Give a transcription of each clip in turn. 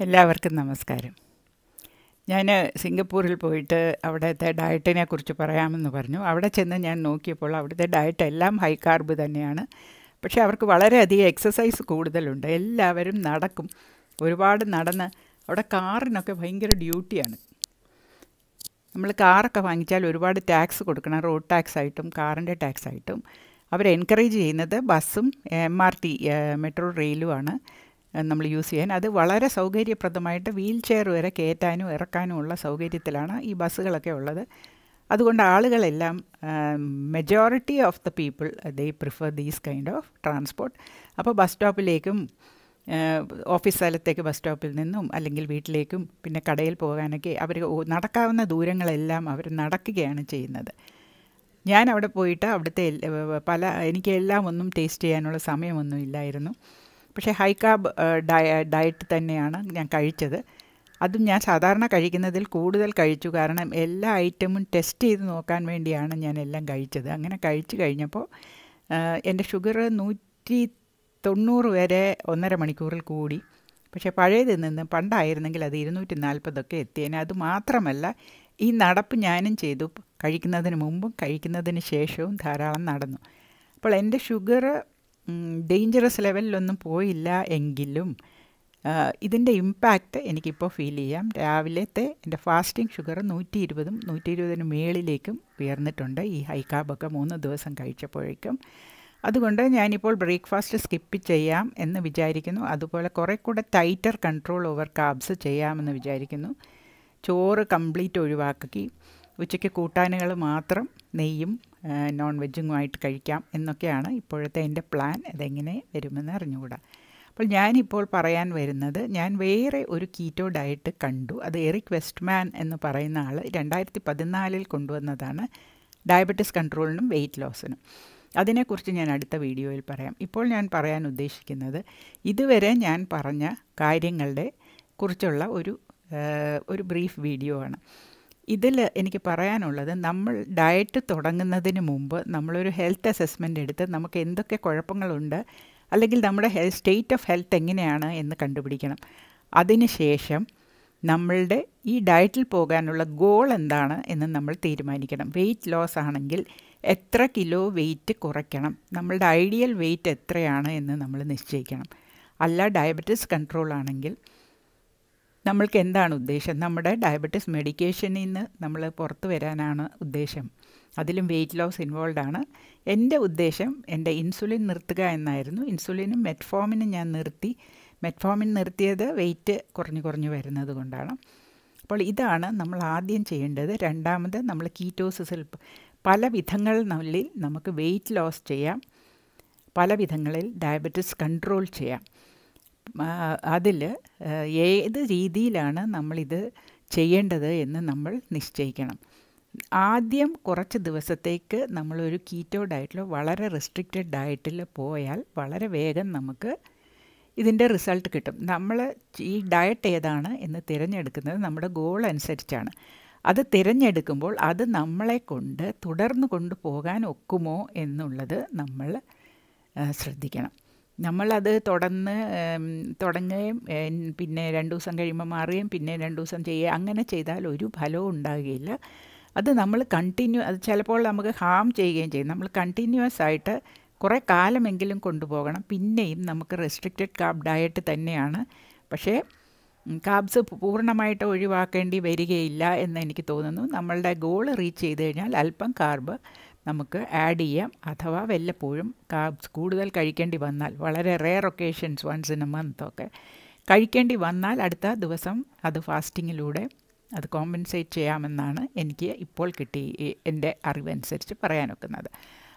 എല്ലാവർക്കും നമസ്കാരം. ഞാൻ സിംഗപ്പൂരിൽ പോയിട്ട് അവിടുത്തെ ഡയറ്റിനെ കുറിച്ച് പറയാമെന്ന് പറഞ്ഞു. അവിടെ ചെന്ന് ഞാൻ നോക്കിയപ്പോൾ അവിടുത്തെ ഡയറ്റ് എല്ലാം ഹൈ കാർബ് തന്നെയാണ്. പക്ഷേ അവർക്ക് വളരെയധികം എക്സസൈസ് കൂടുതലുണ്ട്. എല്ലാവരും നടക്കും, ഒരുപാട് നടന്ന്. അവിടെ കാറിനൊക്കെ ഭയങ്കര ഡ്യൂട്ടിയാണ്. നമ്മൾ കാറൊക്കെ വാങ്ങിച്ചാൽ ഒരുപാട് ടാക്സ് കൊടുക്കണം, റോഡ് ടാക്സ് ആയിട്ടും കാറിൻ്റെ ടാക്സ് ആയിട്ടും. അവർ എൻകറേജ് ചെയ്യുന്നത് ബസ്സും MRT മെട്രോ റെയിലുമാണ് നമ്മൾ യൂസ് ചെയ്യാൻ. അത് വളരെ സൗകര്യപ്രദമായിട്ട് വീൽ ചെയർ വരെ കയറ്റാനും ഇറക്കാനും ഉള്ള സൗകര്യത്തിലാണ് ഈ ബസ്സുകളൊക്കെ ഉള്ളത്. അതുകൊണ്ട് ആളുകളെല്ലാം majority of the people they prefer these kind of transport. അപ്പോൾ ബസ് സ്റ്റോപ്പിലേക്കും ഓഫീസ് സ്ഥലത്തേക്ക് ബസ് സ്റ്റോപ്പിൽ നിന്നും അല്ലെങ്കിൽ വീട്ടിലേക്കും പിന്നെ കടയിൽ പോകാനൊക്കെ അവർ നടക്കാവുന്ന ദൂരങ്ങളെല്ലാം അവർ നടക്കുകയാണ് ചെയ്യുന്നത്. ഞാൻ അവിടെ പോയിട്ട് അവിടുത്തെ എനിക്ക് എല്ലാം ഒന്നും ടേസ്റ്റ് ചെയ്യാനുള്ള സമയമൊന്നും ഇല്ലായിരുന്നു. പക്ഷേ ഹൈ കാർബ് ഡയറ്റ് തന്നെയാണ് ഞാൻ കഴിച്ചത്. അതും ഞാൻ സാധാരണ കഴിക്കുന്നതിൽ കൂടുതൽ കഴിച്ചു. കാരണം എല്ലാ ഐറ്റമും ടെസ്റ്റ് ചെയ്ത് നോക്കാൻ വേണ്ടിയാണ് ഞാൻ എല്ലാം കഴിച്ചത്. അങ്ങനെ കഴിച്ചു കഴിഞ്ഞപ്പോൾ എൻ്റെ ഷുഗർ 190 വരെ 1.5 മണിക്കൂറിൽ കൂടി. പക്ഷേ പഴയതിൽ നിന്ന് പണ്ടായിരുന്നെങ്കിൽ അത് 240 എത്തിയേനെ. അതുമാത്രമല്ല, ഈ നടപ്പ് ഞാനും ചെയ്തു. കഴിക്കുന്നതിന് മുമ്പും കഴിക്കുന്നതിന് ശേഷവും ധാരാളം നടന്നു. അപ്പോൾ എൻ്റെ ഷുഗർ ഡേഞ്ചറസ് ലെവലിലൊന്നും പോയില്ല എങ്കിലും ഇതിൻ്റെ ഇമ്പാക്റ്റ് എനിക്കിപ്പോൾ ഫീൽ ചെയ്യാം. രാവിലത്തെ എൻ്റെ ഫാസ്റ്റിംഗ് ഷുഗർ 120 120 മേളിലേക്കും ഉയർന്നിട്ടുണ്ട് ഈ ഹൈ കാർബൊക്കെ 3 ദിവസം കഴിച്ചപ്പോഴേക്കും. അതുകൊണ്ട് ഞാനിപ്പോൾ ബ്രേക്ക്ഫാസ്റ്റ് സ്കിപ്പ് ചെയ്യാം എന്ന് വിചാരിക്കുന്നു. അതുപോലെ കുറേ കൂടെ ടൈറ്റർ കൺട്രോൾ ഓവർ കാർബ്സ് ചെയ്യാമെന്ന് വിചാരിക്കുന്നു. ചോറ് കംപ്ലീറ്റ് ഒഴിവാക്കി ഉച്ചയ്ക്ക് കൂട്ടാനുകൾ മാത്രം നെയ്യും നോൺ വെജുമായിട്ട് കഴിക്കാം എന്നൊക്കെയാണ് ഇപ്പോഴത്തെ എൻ്റെ പ്ലാൻ. അതെങ്ങനെ വരുമെന്ന് അറിഞ്ഞുകൂടാ. അപ്പോൾ ഞാനിപ്പോൾ പറയാൻ വരുന്നത്, ഞാൻ വേറെ ഒരു കീറ്റോ ഡയറ്റ് കണ്ടു. അത് എറിക് വെസ്റ്റ്മാൻ എന്ന് പറയുന്ന ആൾ 2014 കൊണ്ടുവന്നതാണ്, ഡയബറ്റിസ് കൺട്രോളിനും വെയിറ്റ് ലോസിനും. അതിനെക്കുറിച്ച് ഞാൻ അടുത്ത വീഡിയോയിൽ പറയാം. ഇപ്പോൾ ഞാൻ പറയാൻ ഉദ്ദേശിക്കുന്നത് ഇതുവരെ ഞാൻ പറഞ്ഞ കാര്യങ്ങളുടെ കുറിച്ചുള്ള ഒരു ബ്രീഫ് വീഡിയോ ആണ്. ഇതിൽ എനിക്ക് പറയാനുള്ളത്, നമ്മൾ ഡയറ്റ് തുടങ്ങുന്നതിന് മുമ്പ് നമ്മളൊരു ഹെൽത്ത് അസസ്മെൻ്റ് എടുത്ത് നമുക്ക് എന്തൊക്കെ കുഴപ്പങ്ങളുണ്ട് അല്ലെങ്കിൽ നമ്മുടെ സ്റ്റേറ്റ് ഓഫ് ഹെൽത്ത് എങ്ങനെയാണ് എന്ന് കണ്ടുപിടിക്കണം. അതിനുശേഷം നമ്മളുടെ ഈ ഡയറ്റിൽ പോകാനുള്ള ഗോൾ എന്താണ് എന്ന് നമ്മൾ തീരുമാനിക്കണം. വെയിറ്റ് ലോസ് ആണെങ്കിൽ എത്ര കിലോ വെയിറ്റ് കുറയ്ക്കണം, നമ്മളുടെ ഐഡിയൽ വെയിറ്റ് എത്രയാണ് എന്ന് നമ്മൾ നിശ്ചയിക്കണം. അല്ല, ഡയബറ്റിസ് കൺട്രോൾ ആണെങ്കിൽ നമ്മൾക്ക് എന്താണ് ഉദ്ദേശം? നമ്മുടെ ഡയബറ്റിസ് മെഡിക്കേഷനിൽ നിന്ന് നമ്മൾ പുറത്തു വരാനാണ് ഉദ്ദേശം. അതിലും വെയിറ്റ് ലോസ് ഇൻവോൾവ് ആണ്. എൻ്റെ ഉദ്ദേശം എൻ്റെ ഇൻസുലിൻ നിർത്തുക എന്നായിരുന്നു. ഇൻസുലിനും മെറ്റ്ഫോമിനും ഞാൻ നിർത്തി. മെറ്റ്ഫോമിൻ നിർത്തിയത് വെയിറ്റ് കുറഞ്ഞു വരുന്നത് കൊണ്ടാണ്. അപ്പോൾ ഇതാണ് നമ്മൾ ആദ്യം ചെയ്യേണ്ടത്. രണ്ടാമത്, നമ്മൾ കീറ്റോസിസിൽ പല വിധങ്ങളിൽ നമുക്ക് വെയിറ്റ് ലോസ് ചെയ്യാം, പല വിധങ്ങളിൽ ഡയബറ്റിസ് കൺട്രോൾ ചെയ്യാം. അതിൽ ഏത് രീതിയിലാണ് നമ്മളിത് ചെയ്യേണ്ടത് എന്ന് നമ്മൾ നിശ്ചയിക്കണം. ആദ്യം കുറച്ച് ദിവസത്തേക്ക് നമ്മളൊരു കീറ്റോ ഡയറ്റിലോ വളരെ റെസ്ട്രിക്റ്റഡ് ഡയറ്റിൽ പോയാൽ വളരെ വേഗം നമുക്ക് ഇതിൻ്റെ റിസൾട്ട് കിട്ടും. നമ്മൾ ഈ ഡയറ്റ് ഏതാണ് എന്ന് തിരഞ്ഞെടുക്കുന്നത് നമ്മുടെ ഗോൾ അനുസരിച്ചാണ്. അത് തിരഞ്ഞെടുക്കുമ്പോൾ അത് നമ്മളെ കൊണ്ട് തുടർന്ന് കൊണ്ടുപോകാൻ ഒക്കുമോ എന്നുള്ളത് നമ്മൾ ശ്രദ്ധിക്കണം. നമ്മളത് തുടങ്ങുകയും പിന്നെ 2 ദിവസം കഴിയുമ്പോൾ മാറുകയും പിന്നെ 2 ദിവസം ചെയ്യുക, അങ്ങനെ ചെയ്താൽ ഒരു ഫലവും ഉണ്ടാകുകയില്ല. അത് നമ്മൾ അത് ചിലപ്പോൾ നമുക്ക് ഹാം ചെയ്യുകയും ചെയ്യും. നമ്മൾ കണ്ടിന്യൂസ് ആയിട്ട് കുറേ കാലമെങ്കിലും കൊണ്ടുപോകണം. പിന്നെയും നമുക്ക് റെസ്ട്രിക്റ്റഡ് കാർബ് ഡയറ്റ് തന്നെയാണ്. പക്ഷേ കാർബ്സ് പൂർണ്ണമായിട്ട് ഒഴിവാക്കേണ്ടി വരികയില്ല എന്ന് എനിക്ക് തോന്നുന്നു. നമ്മളുടെ ഗോൾ റീച്ച് ചെയ്ത് കഴിഞ്ഞാൽ അല്പം കാർബ് നമുക്ക് ആഡ് ചെയ്യാം. അഥവാ വല്ലപ്പോഴും കാർബ്സ് കൂടുതൽ കഴിക്കേണ്ടി വന്നാൽ, വളരെ rare occasions, once in a month ഒക്കെ കഴിക്കേണ്ടി വന്നാൽ അടുത്ത ദിവസം അത് ഫാസ്റ്റിങ്ങിലൂടെ അത് കോമ്പൻസേറ്റ് ചെയ്യാമെന്നാണ് എനിക്ക് ഇപ്പോൾ എൻ്റെ അറിവനുസരിച്ച് പറയാനൊക്കുന്നത്.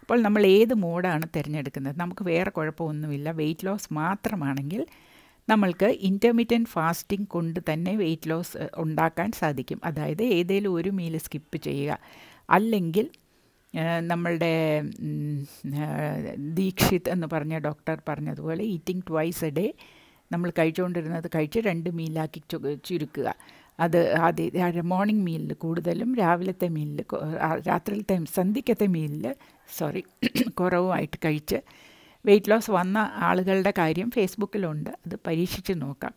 അപ്പോൾ നമ്മൾ ഏത് മോഡാണ് തിരഞ്ഞെടുക്കുന്നത്? നമുക്ക് വേറെ കുഴപ്പമൊന്നുമില്ല. വെയിറ്റ് ലോസ് മാത്രമാണെങ്കിൽ നമ്മൾക്ക് ഇൻ്റർമീഡിയൻറ്റ് ഫാസ്റ്റിംഗ് കൊണ്ട് തന്നെ വെയിറ്റ് ലോസ് ഉണ്ടാക്കാൻ സാധിക്കും. അതായത് ഏതെങ്കിലും ഒരു മീൽ സ്കിപ്പ് ചെയ്യുക, അല്ലെങ്കിൽ നമ്മളുടെ ദീക്ഷിത് എന്ന് പറഞ്ഞ ഡോക്ടർ പറഞ്ഞതുപോലെ ഈറ്റിംഗ് ട്വൈസ് എ ഡേ, നമ്മൾ കഴിച്ചുകൊണ്ടിരുന്നത് കഴിച്ച് 2 മീലാക്കി ചുരുക്കുക. അത് മോർണിംഗ് മീലിൽ കൂടുതലും രാവിലത്തെ മീലിൽ രാത്രിയിലത്തെ സന്ധ്യക്കത്തെ മീലിൽ കുറവുമായിട്ട് കഴിച്ച് വെയിറ്റ് ലോസ് വന്ന ആളുകളുടെ കാര്യം ഫേസ്ബുക്കിലുണ്ട്, അത് പരീക്ഷിച്ച് നോക്കാം.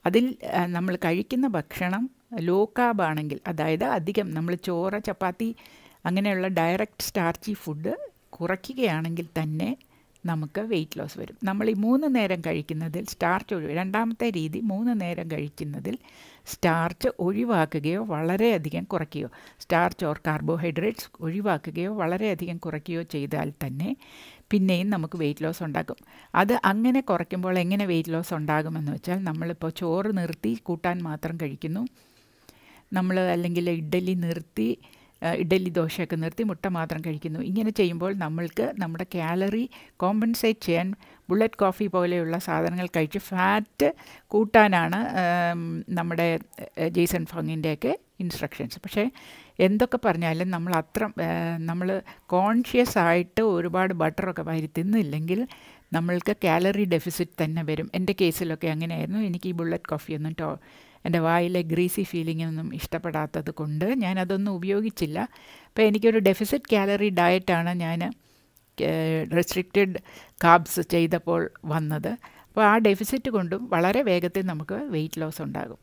അതിൽ നമ്മൾ കഴിക്കുന്ന ഭക്ഷണം ലോ കാർബ് ആണെങ്കിൽ, അതായത് അധികം നമ്മൾ ചോറ് ചപ്പാത്തി അങ്ങനെയുള്ള ഡയറക്റ്റ് സ്റ്റാർച്ചി ഫുഡ് കുറയ്ക്കുകയാണെങ്കിൽ തന്നെ നമുക്ക് വെയിറ്റ് ലോസ് വരും. നമ്മൾ ഈ 3 നേരം കഴിക്കുന്നതിൽ സ്റ്റാർച്ച് രണ്ടാമത്തെ രീതി 3 നേരം കഴിക്കുന്നതിൽ സ്റ്റാർച്ച് ഒഴിവാക്കുകയോ വളരെയധികം കുറയ്ക്കുകയോ, സ്റ്റാർച്ച് ഓർ കാർബോഹൈഡ്രേറ്റ്സ് ഒഴിവാക്കുകയോ വളരെയധികം കുറയ്ക്കുകയോ ചെയ്താൽ തന്നെ പിന്നെയും നമുക്ക് വെയിറ്റ് ലോസ് ഉണ്ടാകും. അത് അങ്ങനെ കുറയ്ക്കുമ്പോൾ എങ്ങനെ വെയിറ്റ് ലോസ് ഉണ്ടാകുമെന്ന് വെച്ചാൽ, നമ്മളിപ്പോൾ ചോറ് നിർത്തി കൂട്ടാൻ മാത്രം കഴിക്കുന്നു, നമ്മൾ അല്ലെങ്കിൽ ഇഡ്ഡലി ദോശയൊക്കെ നിർത്തി മുട്ട മാത്രം കഴിക്കുന്നു. ഇങ്ങനെ ചെയ്യുമ്പോൾ നമ്മൾക്ക് നമ്മുടെ കാലറി കോമ്പൻസേറ്റ് ചെയ്യാൻ ബുള്ളറ്റ് കോഫി പോലെയുള്ള സാധനങ്ങൾ കഴിച്ച് ഫാറ്റ് കൂട്ടാനാണ് നമ്മുടെ ജെയ്സൺ ഫങ്ങിൻ്റെയൊക്കെ ഇൻസ്ട്രക്ഷൻസ്. പക്ഷേ എന്തൊക്കെ പറഞ്ഞാലും നമ്മൾ കോൺഷ്യസ് ആയിട്ട് ഒരുപാട് ബട്ടറൊക്കെ വാരി തിന്നില്ലെങ്കിൽ നമ്മൾക്ക് കാലറി ഡെഫിസിറ്റ് തന്നെ വരും. എൻ്റെ കേസിലൊക്കെ അങ്ങനെയായിരുന്നു. എനിക്ക് ഈ ബുള്ളറ്റ് കോഫിയൊന്നും എൻ്റെ വായിലെ ഗ്രീസി ഫീലിങ്ങൊന്നും ഇഷ്ടപ്പെടാത്തത് കൊണ്ട് ഞാനതൊന്നും ഉപയോഗിച്ചില്ല. അപ്പോൾ എനിക്കൊരു ഡെഫിസിറ്റ് കാലറി ഡയറ്റാണ് ഞാൻ റെസ്ട്രിക്റ്റഡ് കാർബ്സ് ചെയ്തപ്പോൾ വന്നത്. അപ്പോൾ ആ ഡെഫിസിറ്റ് കൊണ്ടും വളരെ വേഗത്തിൽ നമുക്ക് വെയിറ്റ് ലോസ് ഉണ്ടാകും.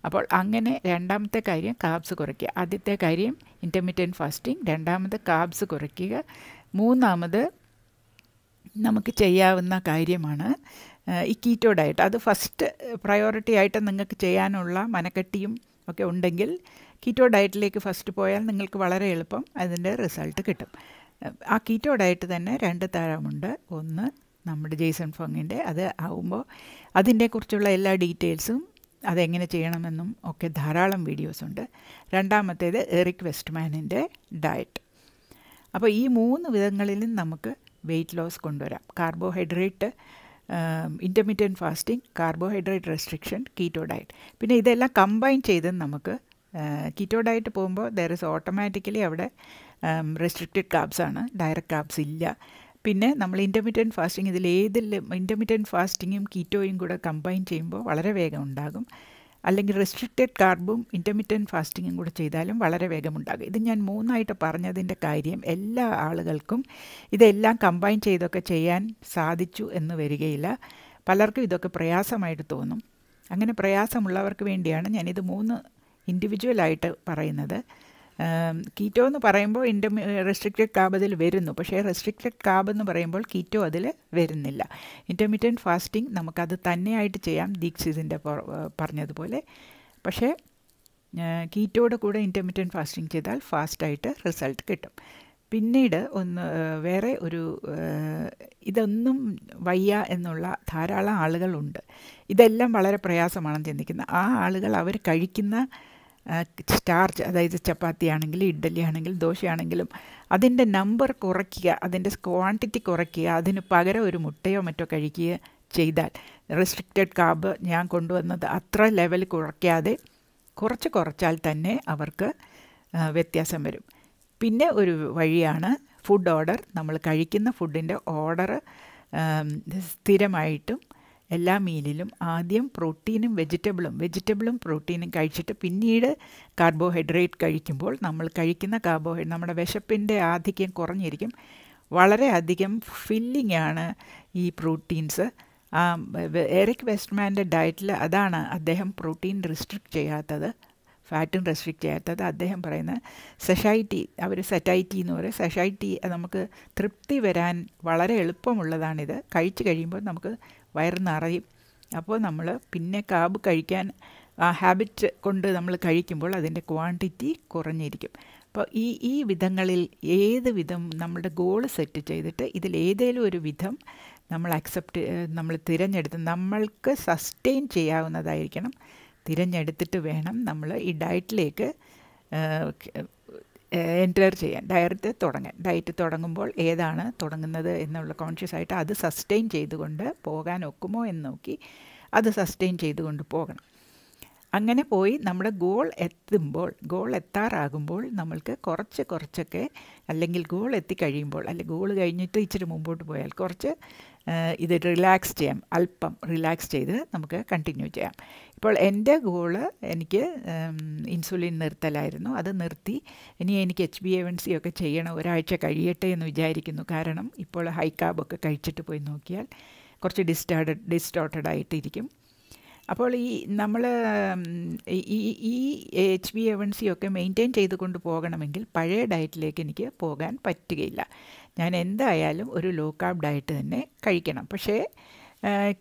അപ്പോൾ അങ്ങനെ രണ്ടാമത്തെ കാര്യം കാർബ്സ് കുറയ്ക്കുക. ആദ്യത്തെ കാര്യം ഇൻ്റർമിറ്റൻറ്റ് ഫാസ്റ്റിംഗ്, രണ്ടാമത് കാർബ്സ് കുറയ്ക്കുക, മൂന്നാമത് നമുക്ക് ചെയ്യാവുന്ന കാര്യമാണ് ഈ കീറ്റോ ഡയറ്റ്. അത് ഫസ്റ്റ് പ്രയോറിറ്റി ആയിട്ട് നിങ്ങൾക്ക് ചെയ്യാനുള്ള മനക്കെട്ടിയും ഒക്കെ ഉണ്ടെങ്കിൽ കീറ്റോ ഡയറ്റിലേക്ക് ഫസ്റ്റ് പോയാൽ നിങ്ങൾക്ക് വളരെ എളുപ്പം അതിൻ്റെ റിസൾട്ട് കിട്ടും. ആ കീറ്റോ ഡയറ്റ് തന്നെ 2 തരമുണ്ട്. ഒന്ന് നമ്മുടെ ജെയ്സൺ ഫങ്ങിൻ്റെ, അത് ആവുമ്പോൾ അതിനെക്കുറിച്ചുള്ള എല്ലാ ഡീറ്റെയിൽസും അതെങ്ങനെ ചെയ്യണമെന്നും ഒക്കെ ധാരാളം വീഡിയോസ് ഉണ്ട്. രണ്ടാമത്തേത് എറിക് വെസ്റ്റ്മാനിൻ്റെ ഡയറ്റ്. അപ്പോൾ ഈ 3 വിധങ്ങളിലും നമുക്ക് വെയിറ്റ് ലോസ് കൊണ്ടുവരാം. Carbohydrate, intermittent fasting, carbohydrate restriction, keto diet. പിന്നെ ഇതെല്ലാം കമ്പൈൻ ചെയ്ത് നമുക്ക് കീറ്റോ ഡയറ്റ് പോകുമ്പോൾ ദർ ഇസ് ഓട്ടോമാറ്റിക്കലി അവിടെ റെസ്ട്രിക്റ്റഡ് കാർബ്സ് ആണ്, ഡയറക്റ്റ് കാർബ്സ് ഇല്ല. പിന്നെ നമ്മൾ ഇൻ്റർമിറ്റൻറ്റ് ഫാസ്റ്റിംഗ് ഇൻ്റർമിറ്റൻറ്റ് ഫാസ്റ്റിങ്ങും കീറ്റോയും കൂടെ കമ്പൈൻ ചെയ്യുമ്പോൾ വളരെ വേഗം ഉണ്ടാകും. അല്ലെങ്കിൽ റെസ്ട്രിക്റ്റഡ് കാർബും ഇൻ്റർമിറ്റൻറ്റ് ഫാസ്റ്റിങ്ങും കൂടെ ചെയ്താലും വളരെ വേഗമുണ്ടാകും. ഇത് ഞാൻ 3ആയിട്ട് പറഞ്ഞതിൻ്റെ കാര്യം എല്ലാ ആളുകൾക്കും ഇതെല്ലാം കമ്പൈൻ ചെയ്തൊക്കെ ചെയ്യാൻ സാധിച്ചു എന്ന് വരികയില്ല. പലർക്കും ഇതൊക്കെ പ്രയാസമായിട്ട് തോന്നും. അങ്ങനെ പ്രയാസമുള്ളവർക്ക് വേണ്ടിയാണ് ഞാനിത് 3 ഇൻഡിവിജ്വലായിട്ട് പറയുന്നത്. കീറ്റോ എന്ന് പറയുമ്പോൾ റെസ്ട്രിക്റ്റഡ് കാർബ് അതിൽ വരുന്നു, പക്ഷേ റെസ്ട്രിക്റ്റഡ് കാർബ് എന്ന് പറയുമ്പോൾ കീറ്റോ അതിൽ വരുന്നില്ല. ഇൻ്റർമിറ്റൻറ്റ് ഫാസ്റ്റിംഗ് നമുക്കത് തന്നെയായിട്ട് ചെയ്യാം, ദീക്ഷിതിൻ്റെ പറഞ്ഞതുപോലെ. പക്ഷേ കീറ്റോയുടെ കൂടെ ഇൻ്റർമിറ്റൻറ്റ് ഫാസ്റ്റിംഗ് ചെയ്താൽ ഫാസ്റ്റായിട്ട് റിസൾട്ട് കിട്ടും. പിന്നീട് വേറെ ഒരു ഇതൊന്നും വയ്യ എന്നുള്ള ധാരാളം ആളുകളുണ്ട്. ഇതെല്ലാം വളരെ പ്രയാസമാണെന്ന് ചിന്തിക്കുന്ന ആ ആളുകൾ അവർ കഴിക്കുന്ന സ്റ്റാർച്ച്, അതായത് ചപ്പാത്തി ആണെങ്കിലും ഇഡ്ഡലി ആണെങ്കിലും ദോശയാണെങ്കിലും അതിൻ്റെ നമ്പർ കുറയ്ക്കുക, അതിൻ്റെ ക്വാണ്ടിറ്റി കുറയ്ക്കുക, അതിന് പകരം ഒരു മുട്ടയോ മറ്റോ കഴിക്കുക ചെയ്താൽ റെസ്ട്രിക്റ്റഡ് കാർബ് ഞാൻ കൊണ്ടുവന്നത് അത്ര ലെവൽ കുറയ്ക്കാതെ കുറച്ചാൽ തന്നെ അവർക്ക് വ്യത്യാസം വരും. പിന്നെ ഒരു വഴിയാണ് ഫുഡ് ഓർഡർ. നമ്മൾ കഴിക്കുന്ന ഫുഡിൻ്റെ ഓർഡർ സ്ഥിരമായിട്ടും എല്ലാ മീലിലും ആദ്യം പ്രോട്ടീനും വെജിറ്റബിളും പ്രോട്ടീനും കഴിച്ചിട്ട് പിന്നീട് കാർബോഹൈഡ്രേറ്റ് കഴിക്കുമ്പോൾ നമ്മൾ കഴിക്കുന്ന നമ്മുടെ വിശപ്പിൻ്റെ ആധിക്യം കുറഞ്ഞിരിക്കും. വളരെയധികം ഫില്ലിംഗ് ആണ് ഈ പ്രോട്ടീൻസ്. എറിക് വെസ്റ്റ്മാൻ്റെ ഡയറ്റിൽ അതാണ് അദ്ദേഹം പ്രോട്ടീൻ റെസ്ട്രിക്റ്റ് ചെയ്യാത്തത്, ഫാറ്റും റെസ്ട്രിക്റ്റ് ചെയ്യാത്തത്. അദ്ദേഹം പറയുന്ന സെഷൈറ്റി എന്ന് പറയും. സെഷൈറ്റി നമുക്ക് തൃപ്തി വരാൻ വളരെ എളുപ്പമുള്ളതാണിത്. കഴിച്ച് കഴിയുമ്പോൾ നമുക്ക് വയറ് നിറയും. അപ്പോൾ നമ്മൾ പിന്നെ കാർബ് കഴിക്കാൻ ആ ഹാബിറ്റ് കൊണ്ട് നമ്മൾ കഴിക്കുമ്പോൾ അതിൻ്റെ ക്വാണ്ടിറ്റി കുറഞ്ഞിരിക്കും. അപ്പോൾ ഈ വിധങ്ങളിൽ ഏത് വിധം നമ്മളുടെ ഗോൾ സെറ്റ് ചെയ്തിട്ട് ഇതിലേതേലും ഒരു വിധം നമ്മൾ തിരഞ്ഞെടുത്ത് നമ്മൾക്ക് സസ്റ്റെയിൻ ചെയ്യാവുന്നതായിരിക്കണം തിരഞ്ഞെടുത്തിട്ട് വേണം നമ്മൾ ഈ ഡയറ്റിലേക്ക് എൻറ്റർ ചെയ്യാൻ, ഡയറ്റ് തുടങ്ങുമ്പോൾ ഏതാണ് തുടങ്ങുന്നത് എന്നുള്ള കോൺഷ്യസ് ആയിട്ട് അത് സസ്റ്റെയിൻ ചെയ്തുകൊണ്ട് പോകാൻ ഒക്കുമോ എന്ന് നോക്കി അത് സസ്റ്റെയിൻ ചെയ്തുകൊണ്ട് പോകണം. അങ്ങനെ പോയി നമ്മുടെ ഗോൾ എത്താറാകുമ്പോൾ നമ്മൾക്ക് കുറച്ചൊക്കെ, അല്ലെങ്കിൽ ഗോൾ എത്തിക്കഴിയുമ്പോൾ, അല്ലെങ്കിൽ ഗോൾ കഴിഞ്ഞിട്ട് ഇച്ചിരി മുമ്പോട്ട് പോയാൽ കുറച്ച് ഇത് റിലാക്സ് ചെയ്യാം, അല്പം റിലാക്സ് ചെയ്ത് നമുക്ക് കണ്ടിന്യൂ ചെയ്യാം. ഇപ്പോൾ എൻ്റെ ഗോള് എനിക്ക് ഇൻസുലിൻ നിർത്തലായിരുന്നു. അത് നിർത്തി. ഇനി എനിക്ക് HbA1c ഒക്കെ ചെയ്യണം, ഒരാഴ്ച കഴിയട്ടെ എന്ന് വിചാരിക്കുന്നു. കാരണം ഇപ്പോൾ ഹൈ കാർബൊക്കെ കഴിച്ചിട്ട് പോയി നോക്കിയാൽ കുറച്ച് ഡിസ്റ്റോർട്ടഡ് ആയിട്ടിരിക്കും. അപ്പോൾ ഈ നമ്മൾ ഈ HbA1c ഒക്കെ മെയിൻറ്റെയിൻ ചെയ്ത് കൊണ്ട് പോകണമെങ്കിൽ പഴയ ഡയറ്റിലേക്ക് എനിക്ക് പോകാൻ പറ്റുകയില്ല. ഞാൻ എന്തായാലും ഒരു ലോ കാർബ് ഡയറ്റ് തന്നെ കഴിക്കണം. പക്ഷേ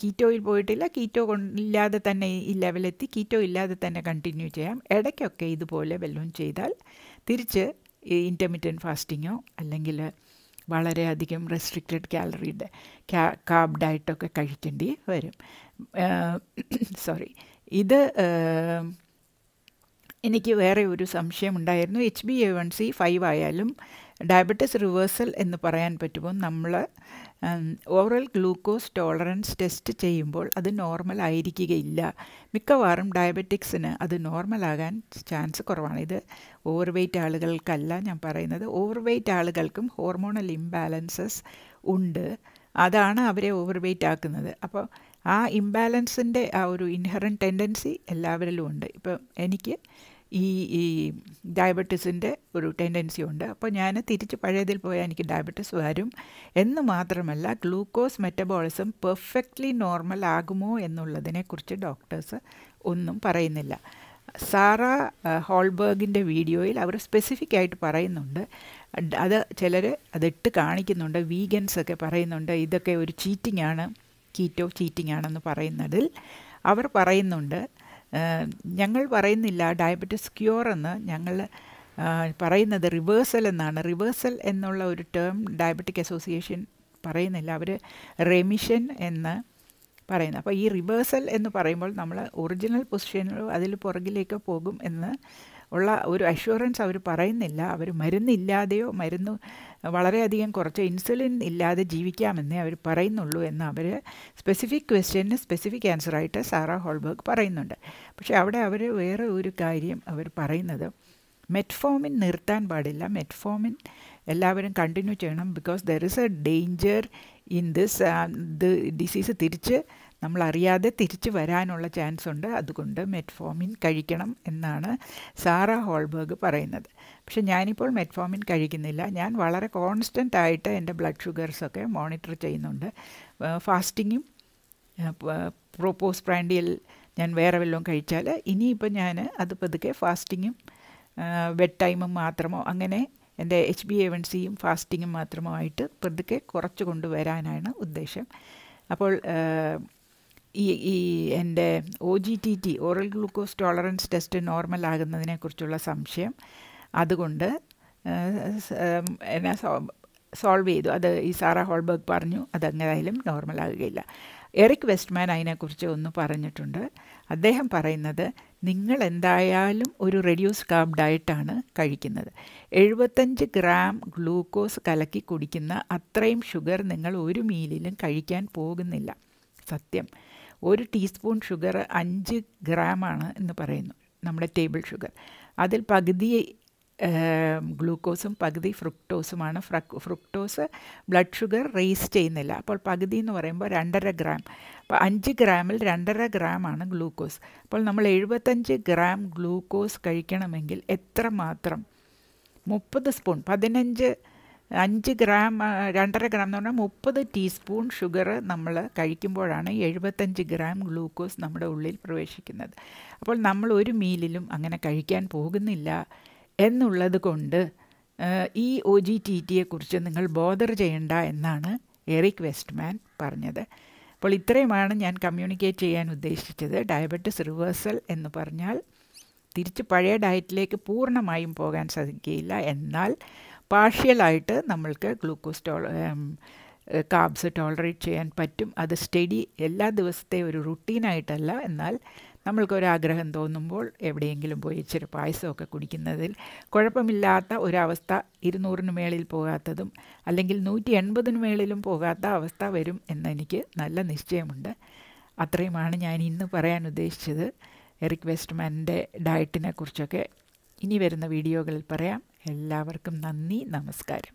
കീറ്റോയിൽ പോയിട്ടില്ല, കീറ്റോ ഇല്ലാതെ തന്നെ ഈ ലെവലെത്തി, കീറ്റോ ഇല്ലാതെ തന്നെ കണ്ടിന്യൂ ചെയ്യാം. ഇടയ്ക്കൊക്കെ ഇതുപോലെ വല്ലതും ചെയ്താൽ തിരിച്ച് ഇൻ്റർമീഡിയറ്റ് ഫാസ്റ്റിങ്ങോ അല്ലെങ്കിൽ വളരെയധികം റെസ്ട്രിക്റ്റഡ് കാലറിയുടെ കാർബ് ഡയറ്റൊക്കെ കഴിക്കേണ്ടി വരും. സോറി, ഇത് എനിക്ക് വേറെ ഒരു സംശയമുണ്ടായിരുന്നു. HbA1c 5 ആയാലും ഡയബറ്റിസ് റിവേഴ്സൽ എന്ന് പറയാൻ പറ്റുമോ? നമ്മൾ ഓറൽ ഗ്ലൂക്കോസ് ടോളറൻസ് ടെസ്റ്റ് ചെയ്യുമ്പോൾ അത് നോർമൽ ആയിരിക്കുകയില്ല. മിക്കവാറും ഡയബറ്റിക്സിന് അത് നോർമലാകാൻ ചാൻസ് കുറവാണ്. ഇത് ഓവർ വെയ്റ്റ് ആളുകൾക്കല്ല ഞാൻ പറയുന്നത്. ഓവർ വെയ്റ്റ് ആളുകൾക്കും ഹോർമോണൽ ഇംബാലൻസസ് ഉണ്ട്. അതാണ് അവരെ ഓവർ വെയ്റ്റ് ആക്കുന്നത്. അപ്പോൾ ആ ഇംബാലൻസിൻ്റെ ആ ഒരു ഇൻഹറൻറ്റ് ടെൻഡൻസി എല്ലാവരിലും ഉണ്ട്. ഇപ്പം എനിക്ക് ഈ ഡയബറ്റീസിൻ്റെ ഒരു ടെൻഡൻസി ഉണ്ട്. അപ്പോൾ ഞാൻ തിരിച്ച് പഴയതിൽ പോയാൽ എനിക്ക് ഡയബറ്റീസ് വരും എന്ന് മാത്രമല്ല, ഗ്ലൂക്കോസ് മെറ്റബോളിസം പെർഫെക്റ്റ്ലി നോർമൽ ആകുമോ എന്നുള്ളതിനെക്കുറിച്ച് ഡോക്ടേഴ്സ് ഒന്നും പറയുന്നില്ല. സാറ ഹോൾബർഗിൻ്റെ വീഡിയോയിൽ അവർ സ്പെസിഫിക് ആയിട്ട് പറയുന്നുണ്ട്. അത് ചിലർ അതിട്ട് കാണിക്കുന്നുണ്ട്. വീഗൻസൊക്കെ പറയുന്നുണ്ട് ഇതൊക്കെ ഒരു ചീറ്റിംഗ് ആണ്, കീറ്റോ ചീറ്റിംഗ് ആണെന്ന് പറയുന്നതിൽ അവർ പറയുന്നുണ്ട്. ഞങ്ങൾ പറയുന്നില്ല ഡയബറ്റിസ് ക്യൂർ എന്ന്, ഞങ്ങൾ പറയുന്നത് റിവേഴ്സൽ എന്നാണ്. റിവേഴ്സൽ എന്നുള്ള ഒരു ടേം ഡയബറ്റിക് അസോസിയേഷൻ പറയുന്നില്ല, അവർ റെമിഷൻ എന്ന് പറയുന്നത്. അപ്പോൾ ഈ റിവേഴ്സൽ എന്ന് പറയുമ്പോൾ നമ്മൾ ഒറിജിനൽ പൊസിഷനിലോ അതിൽ പുറകിലേക്കോ പോകും എന്ന് ഉള്ള ഒരു അഷ്വറൻസ് അവർ പറയുന്നില്ല. അവർ മരുന്നില്ലാതെയോ മരുന്ന് വളരെയധികം കുറച്ച് ഇൻസുലിൻ ഇല്ലാതെ ജീവിക്കാമെന്നേ അവർ പറയുന്നുള്ളൂ എന്ന് അവർ സ്പെസിഫിക് ക്വസ്റ്റ്യന് സ്പെസിഫിക് ആൻസറായിട്ട് സാറ ഹോൾബർഗ് പറയുന്നുണ്ട്. പക്ഷേ അവിടെ അവർ വേറെ ഒരു കാര്യം അവർ പറയുന്നത്, മെറ്റ്ഫോമിൻ നിർത്താൻ പാടില്ല, മെറ്റ്ഫോമിൻ എല്ലാവരും കണ്ടിന്യൂ ചെയ്യണം. Because there is A danger in this, disease തിരിച്ച് നമ്മളറിയാതെ തിരിച്ച് വരാനുള്ള ചാൻസ് ഉണ്ട്. അതുകൊണ്ട് മെറ്റ്ഫോമിൻ കഴിക്കണം എന്നാണ് സാറ ഹോൾബർഗ് പറയുന്നത്. പക്ഷെ ഞാനിപ്പോൾ മെറ്റ്ഫോമിൻ കഴിക്കുന്നില്ല. ഞാൻ വളരെ കോൺസ്റ്റൻ്റ് ആയിട്ട് എൻ്റെ ബ്ലഡ് ഷുഗർസൊക്കെ മോണിറ്റർ ചെയ്യുന്നുണ്ട്. ഫാസ്റ്റിങ്ങും പ്രോപ്പോസ്പ്രാൻഡിയൽ ഞാൻ വേറെ വല്ലതും കഴിച്ചാൽ ഇനിയിപ്പോൾ ഞാൻ അത് പതുക്കെ ഫാസ്റ്റിങ്ങും ബെഡ് ടൈമും മാത്രമോ അങ്ങനെ എൻ്റെ HbA1cയും ഫാസ്റ്റിങ്ങും മാത്രമോ ആയിട്ട് പതുക്കെ കുറച്ച് കൊണ്ടുവരാനാണ് ഉദ്ദേശം. അപ്പോൾ ഈ എൻ്റെ OGTT oral glucose tolerance test normal ആകുന്നതിനെക്കുറിച്ചുള്ള സംശയം അതുകൊണ്ട് എന്നെ സോൾവ് ചെയ്തു. അത് ഈ സാറ ഹോൾബർഗ് പറഞ്ഞു അതെങ്ങനെയായാലും നോർമൽ ആകുകയില്ല. എറിക് വെസ്റ്റ്മാൻ അതിനെക്കുറിച്ച് ഒന്ന് പറഞ്ഞിട്ടുണ്ട്. അദ്ദേഹം പറയുന്നത്, നിങ്ങൾ എന്തായാലും ഒരു റെഡ്യൂസ് കാർബ് ഡയറ്റാണ് കഴിക്കുന്നത്. 75 ഗ്രാം ഗ്ലൂക്കോസ് കലക്കി കുടിക്കുന്ന അത്രയും ഷുഗർ നിങ്ങൾ ഒരു മീലിലും കഴിക്കാൻ പോകുന്നില്ല. സത്യം, 1 ടീസ്പൂൺ ഷുഗർ 5 ഗ്രാമാണ് എന്ന് പറയുന്നു, നമ്മുടെ ടേബിൾ ഷുഗർ. അതിൽ പകുതി ഗ്ലൂക്കോസും പകുതി ഫ്രുക്ടോസുമാണ്. ഫ്രുക്ടോസ് ബ്ലഡ് ഷുഗർ റേസ് ചെയ്യുന്നില്ല. അപ്പോൾ പകുതി എന്ന് പറയുമ്പോൾ 2.5 ഗ്രാം. അപ്പോൾ 5 ഗ്രാമിൽ 2.5 ഗ്രാമാണ് ഗ്ലൂക്കോസ്. അപ്പോൾ നമ്മൾ 75 ഗ്രാം ഗ്ലൂക്കോസ് കഴിക്കണമെങ്കിൽ എത്രമാത്രം? 30 സ്പൂൺ, 5 ഗ്രാം 2.5 ഗ്രാം എന്ന് പറഞ്ഞാൽ 30 ടീസ്പൂൺ ഷുഗർ നമ്മൾ കഴിക്കുമ്പോഴാണ് 75 ഗ്രാം ഗ്ലൂക്കോസ് നമ്മുടെ ഉള്ളിൽ പ്രവേശിക്കുന്നത്. അപ്പോൾ നമ്മൾ ഒരു മീലിലും അങ്ങനെ കഴിക്കാൻ പോകുന്നില്ല എന്നുള്ളത് കൊണ്ട് ഈ OGTTയെക്കുറിച്ച് നിങ്ങൾ ബോദർ ചെയ്യണ്ട എന്നാണ് എറിക് വെസ്റ്റ്മാൻ പറഞ്ഞത്. അപ്പോൾ ഇത്രയുമാണ് ഞാൻ കമ്മ്യൂണിക്കേറ്റ് ചെയ്യാൻ ഉദ്ദേശിച്ചത്. ഡയബറ്റിസ് റിവേഴ്സൽ എന്ന് പറഞ്ഞാൽ തിരിച്ച് പഴയ ഡയറ്റിലേക്ക് പൂർണ്ണമായും പോകാൻ സാധിക്കുകയില്ല, എന്നാൽ പാർഷ്യലായിട്ട് നമ്മൾക്ക് ഗ്ലൂക്കോസ് കാർബ്സ് ടോളറേറ്റ് ചെയ്യാൻ പറ്റും. അത് സ്റ്റഡി എല്ലാ ദിവസത്തെ ഒരു റുട്ടീനായിട്ടല്ല, എന്നാൽ നമ്മൾക്കൊരാഗ്രഹം തോന്നുമ്പോൾ എവിടെയെങ്കിലും പോയി ഇച്ചിരി പായസമൊക്കെ കുടിക്കുന്നതിൽ കുഴപ്പമില്ലാത്ത ഒരവസ്ഥ, 200-ന് മേളിൽ പോകാത്തതും അല്ലെങ്കിൽ 180-ന് മേളിലും പോകാത്ത അവസ്ഥ വരും എന്നെനിക്ക് നല്ല നിശ്ചയമുണ്ട്. അത്രയുമാണ് ഞാൻ ഇന്ന് പറയാൻ ഉദ്ദേശിച്ചത്. എറിക് വെസ്റ്റ്മാൻ്റെ ഡയറ്റിനെ കുറിച്ചൊക്കെ ഇനി വരുന്ന വീഡിയോകളിൽ പറയാം. എല്ലാവർക്കും നന്ദി, നമസ്കാരം.